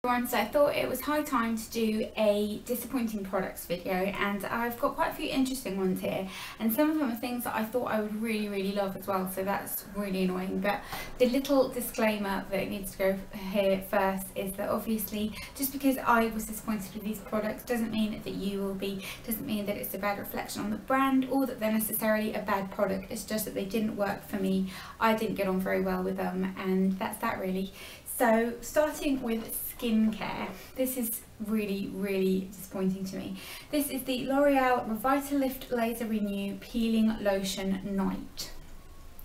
So I thought it was high time to do a disappointing products video, and I've got quite a few interesting ones here, and some of them are things that I thought I would really love as well, so that's really annoying. But the little disclaimer that needs to go here first is that obviously just because I was disappointed with these products doesn't mean that you will be, doesn't mean that it's a bad reflection on the brand or that they're necessarily a bad product. It's just that they didn't work for me, I didn't get on very well with them, and that's that really. So starting with skincare, this is really disappointing to me. This is the L'Oreal Revitalift Laser Renew Peeling Lotion Night,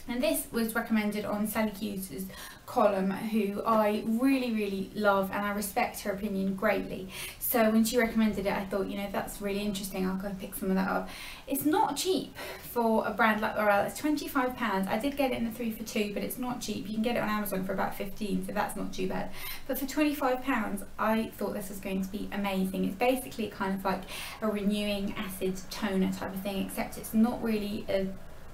and this was recommended on Sally Hughes's column, who I really love, and I respect her opinion greatly. So when she recommended it, I thought, you know, that's really interesting, I'll go pick some of that up. It's not cheap for a brand like L'Oreal. It's £25. I did get it in the 3 for 2, but it's not cheap. You can get it on Amazon for about 15, so that's not too bad. But for £25, I thought this was going to be amazing. It's basically kind of like a renewing acid toner type of thing, except it's not really a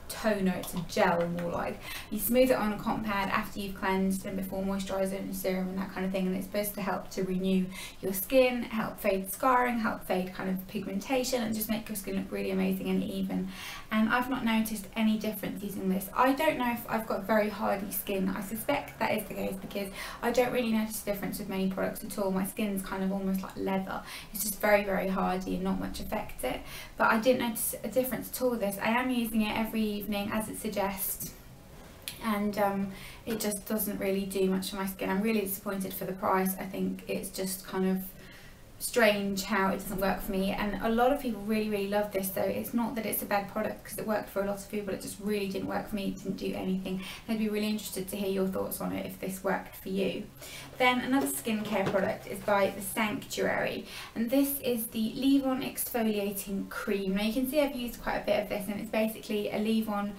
toner, it's a gel more like. You smooth it on a cotton pad after you've cleansed and before moisturiser and serum and that kind of thing, and it's supposed to help to renew your skin, help fade scarring, help fade kind of pigmentation, and just make your skin look really amazing and even. And I've not noticed any difference using this. I don't know if I've got very hardy skin. I suspect that is the case because I don't really notice a difference with many products at all. My skin's kind of almost like leather. It's just very hardy and not much affects it. But I didn't notice a difference at all with this. I am using it every evening as it suggests, and it just doesn't really do much for my skin. I'm really disappointed for the price. I think it's just kind of strange how it doesn't work for me, and a lot of people really love this, so it's not that it's a bad product because it worked for a lot of people, it just really didn't work for me. It didn't do anything. I'd be really interested to hear your thoughts on it if this worked for you. Then another skincare product is by The Sanctuary, and this is the Leave-On Exfoliating Cream. Now you can see I've used quite a bit of this, and it's basically a leave-on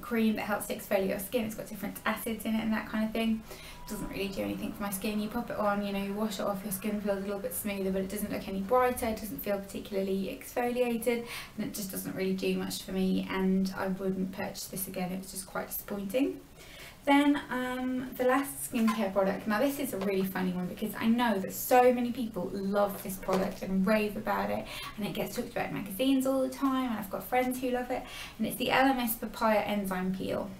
cream that helps to exfoliate your skin. It's got different acids in it and that kind of thing. Doesn't really do anything for my skin. You pop it on, you know, you wash it off, your skin feels a little bit smoother, but it doesn't look any brighter, it doesn't feel particularly exfoliated, and it just doesn't really do much for me, and I wouldn't purchase this again. It was just quite disappointing. Then the last skincare product, now this is a really funny one because I know that so many people love this product and rave about it, and it gets talked about in magazines all the time, and I've got friends who love it, and it's the LMS Papaya Enzyme Peel.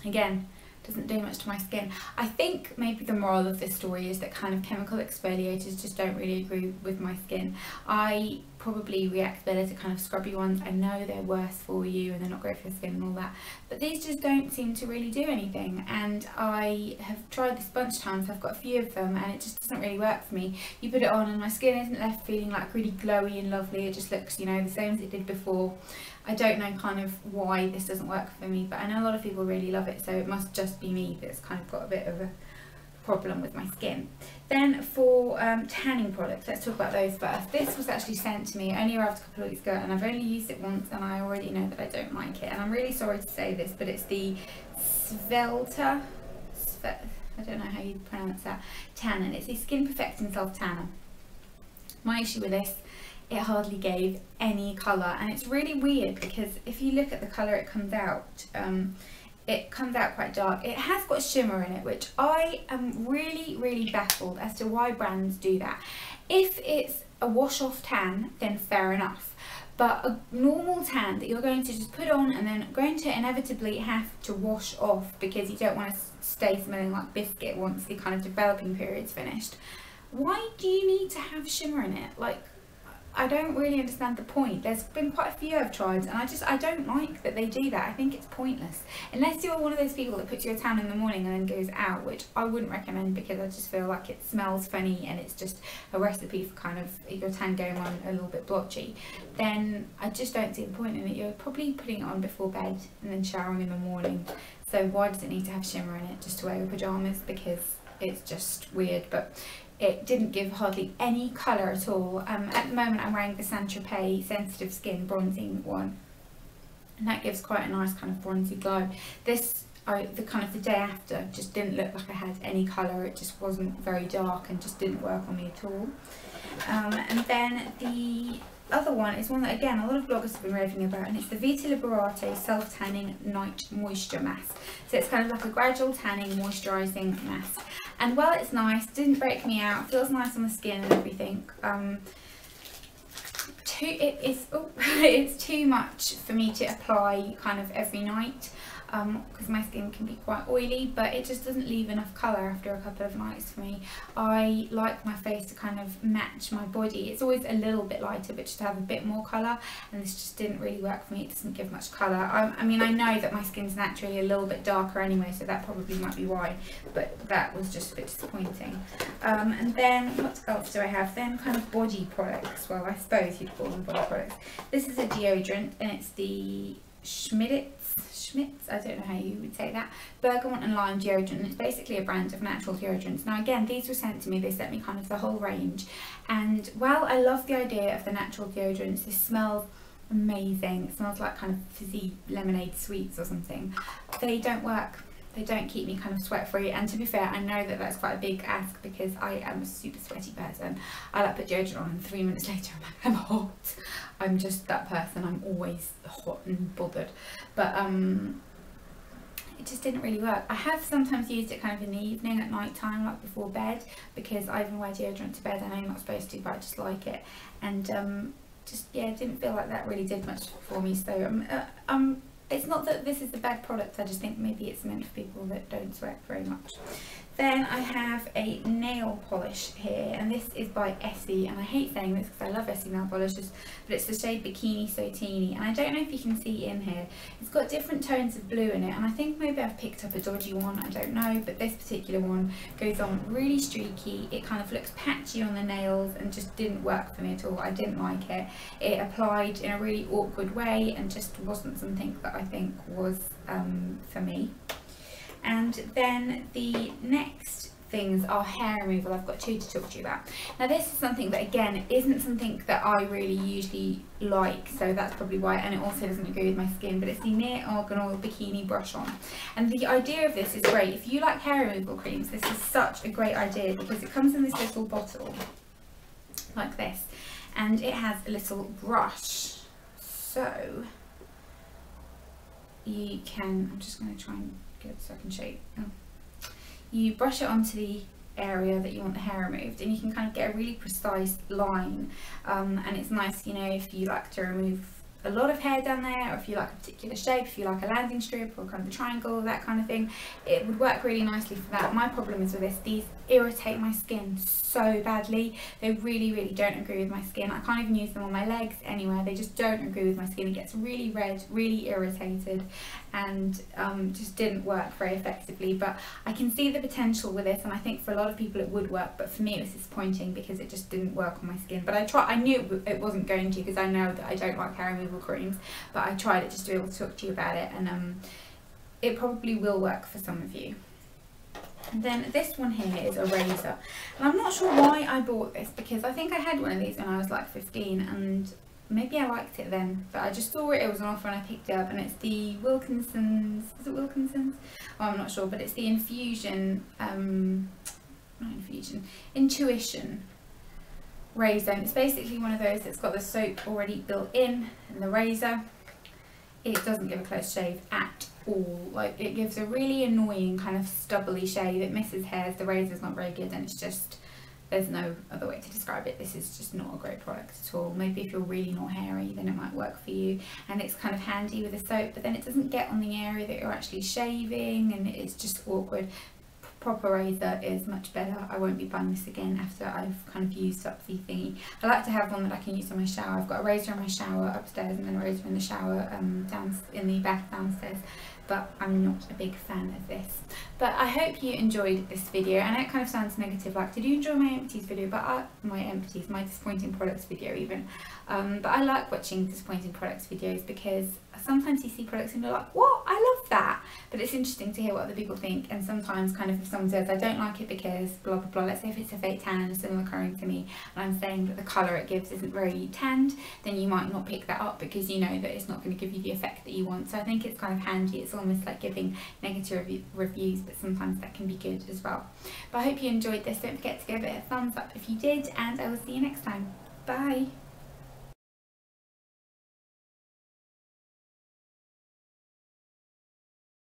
Again, doesn't do much to my skin. I think maybe the moral of this story is that kind of chemical exfoliators just don't really agree with my skin. I probably react better to kind of scrubby ones. I know they're worse for you and they're not great for your skin and all that, but these just don't seem to really do anything, and I have tried this a bunch of times. I've got a few of them and it just doesn't really work for me. You put it on and my skin isn't left feeling like really glowy and lovely. It just looks, you know, the same as it did before. I don't know kind of why this doesn't work for me, but I know a lot of people really love it, so it must just be me that's kind of got a bit of a problem with my skin. Then for tanning products, let's talk about those first. This was actually sent to me, only arrived a couple of weeks ago, and I've only used it once and I already know that I don't like it, and I'm really sorry to say this, but it's the Svelta, I don't know how you pronounce that, tannin. It's a skin perfecting self tanner. My issue with this, it hardly gave any colour, and it's really weird because if you look at the colour it comes out quite dark. It has got shimmer in it, which I am really baffled as to why brands do that. If it's a wash off tan, then fair enough, but a normal tan that you're going to just put on and then going to inevitably have to wash off because you don't want to stay smelling like biscuit once the kind of developing period's finished, why do you need to have shimmer in it? Like, I don't really understand the point. There's been quite a few I've tried, and I don't like that they do that. I think it's pointless. Unless you're one of those people that puts your tan in the morning and then goes out, which I wouldn't recommend because I just feel like it smells funny and it's just a recipe for kind of your tan going on a little bit blotchy, then I just don't see the point in it. You're probably putting it on before bed and then showering in the morning. So why does it need to have shimmer in it just to wear your pyjamas? Because it's just weird. But it didn't give hardly any colour at all. At the moment I'm wearing the Saint-Tropez Sensitive Skin bronzing one, and that gives quite a nice kind of bronzy glow. This, the day after, just didn't look like I had any colour. It just wasn't very dark and just didn't work on me at all. And then the other one is one that again a lot of bloggers have been raving about, and it's the Vita Liberate Self Tanning Night Moisture Mask. So it's kind of like a gradual tanning moisturising mask, and while it's nice, didn't break me out, feels nice on the skin and everything. It's too much for me to apply kind of every night, because my skin can be quite oily, but it just doesn't leave enough colour after a couple of nights for me. I like my face to kind of match my body. It's always a little bit lighter, but just to have a bit more colour, and this just didn't really work for me. It doesn't give much colour. I mean, I know that my skin's naturally a little bit darker anyway, so that probably might be why, but that was just a bit disappointing. And then what else do I have? Then kind of body products. Well, I suppose you'd call them body products. This is a deodorant, and it's the Schmitz, I don't know how you would say that, bergamot and lime deodorant, and it's basically a brand of natural deodorants. Now again, these were sent to me, they sent me kind of the whole range, and while I love the idea of the natural deodorants, this smells amazing. It smells like kind of fizzy lemonade sweets or something. They don't work. They don't keep me kind of sweat free, and to be fair, I know that that's quite a big ask because I am a super sweaty person. I like put deodorant on and 3 minutes later I'm hot. I'm just that person, I'm always hot and bothered. But it just didn't really work. I have sometimes used it kind of in the evening at night time, like before bed, because I even wear deodorant to bed. I know you're not supposed to, but I just like it, and just yeah, it didn't feel like that really did much for me. So it's not that this is a bad product, I just think maybe it's meant for people that don't sweat very much. Then I have a nail polish here, and this is by Essie, and I hate saying this because I love Essie nail polishes, but it's the shade Bikini So Teeny, and I don't know if you can see in here, it's got different tones of blue in it, and I think maybe I've picked up a dodgy one, I don't know, but this particular one goes on really streaky. It kind of looks patchy on the nails and just didn't work for me at all. I didn't like it. It applied in a really awkward way and just wasn't something that I think was for me. And then the next things are hair removal. I've got two to talk to you about. Now this is something that again isn't something that I really usually like, so that's probably why, and it also doesn't agree with my skin, but it's the Near Argan Oil Bikini Brush On. And the idea of this is great. If you like hair removal creams, this is such a great idea because it comes in this little bottle like this, and it has a little brush. So you can, I'm just going to try and get it so I can show you. You brush it onto the area that you want the hair removed, and you can kind of get a really precise line, and it's nice, you know, if you like to remove a lot of hair down there, or if you like a particular shape, if you like a landing strip or kind of a triangle, that kind of thing, it would work really nicely for that. My problem is with this, these irritate my skin so badly. They really don't agree with my skin. I can't even use them on my legs anywhere. They just don't agree with my skin. It gets really red, really irritated, and just didn't work very effectively. But I can see the potential with this, and I think for a lot of people it would work, but for me it was disappointing because it just didn't work on my skin. But I knew it wasn't going to, because I know that I don't like hair removal creams, but I tried it just to be able to talk to you about it, and it probably will work for some of you. And then this one here is a razor, and I'm not sure why I bought this, because I think I had one of these when I was like 15, and maybe I liked it then, but I just saw it was on offer and I picked it up, and it's the Wilkinson's, is it Wilkinson's? Oh, I'm not sure, but it's the Intuition razor, and it's basically one of those that's got the soap already built in, and the razor, it doesn't give a close shave at all. Like, it gives a really annoying kind of stubbly shave. It misses hairs. The razor's not very good, and it's just, there's no other way to describe it. This is just not a great product at all. Maybe if you're really not hairy, then it might work for you, and it's kind of handy with the soap, but then it doesn't get on the area that you're actually shaving, and it's just awkward. Proper razor is much better. I won't be buying this again after I've kind of used up the thingy. I like to have one that I can use in my shower. I've got a razor in my shower upstairs, and then a razor in the shower down in the bath downstairs, but I'm not a big fan of this. But I hope you enjoyed this video, and it kind of sounds negative, like, did you enjoy my empties video? But my disappointing products video even. But I like watching disappointing products videos, because sometimes you see products and you're like, what? I love that. But it's interesting to hear what other people think, and sometimes kind of if someone says, I don't like it because blah blah blah, let's say if it's a fake tan and a similar colouring to me, and I'm saying that the colour it gives isn't very tanned, then you might not pick that up because you know that it's not going to give you the effect that you want. So I think it's kind of handy. It's almost like giving negative reviews, but sometimes that can be good as well. But I hope you enjoyed this. Don't forget to give it a thumbs up if you did, and I will see you next time. Bye.